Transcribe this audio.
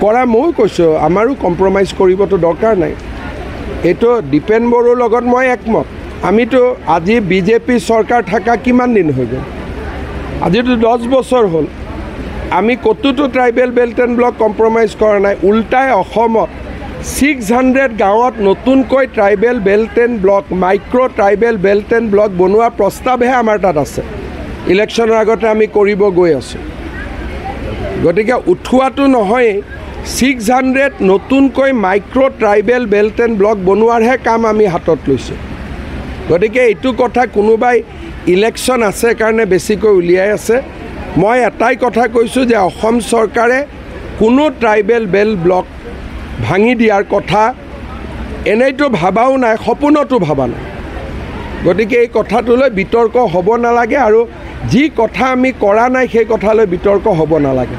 কৰা মই কৈছোঁ আমাৰো কম্প্ৰমাইজ কৰিবতো দৰকাৰ নাই এইটো দীপেন বড়োৰ লগত মই একমত আমিতো আজি বিজেপি চৰকাৰ থকা কিমান দিন হৈ গ'ল আজিতো 10 বছৰ হ'ল আমি কতোতো tribal belt and block compromise কৰা নাই উল্টাই অসমত 600 গাঁৱত নতুনকৈ tribal belt and block micro' tribal belt and block বনোৱাৰ প্ৰস্তাৱহে আমাৰ তাত আছে ইলেকশ্যনৰ আগতে আমি কৰিব গৈ আছোঁ গতিকে উঠোৱাটো নহয় 600 নতুনকৈ micro' tribal belt and block বনোৱাৰহে কাম আমি হাতত লৈছোঁ গতিকে এইটো কথা কোনোবাই ইলেকশ্যন আছে কাৰণে বেছিকৈ উলিয়াই আছে মই এটাই কথা কৈছোঁ যে অসম চৰকাৰে কোনো ট্ৰাইবেল বেল্ট ব্লক ভাঙি দিয়াৰ কথা এনেইতো ভাবাও নাই সপোনতো ভাবা নাই গতিকে এই কথাটোলৈ বিতৰ্ক হ'ব নালাগে আৰু যি কথা আমি কৰা নাই সেই কথালৈ বিতৰ্ক হ'ব নালাগে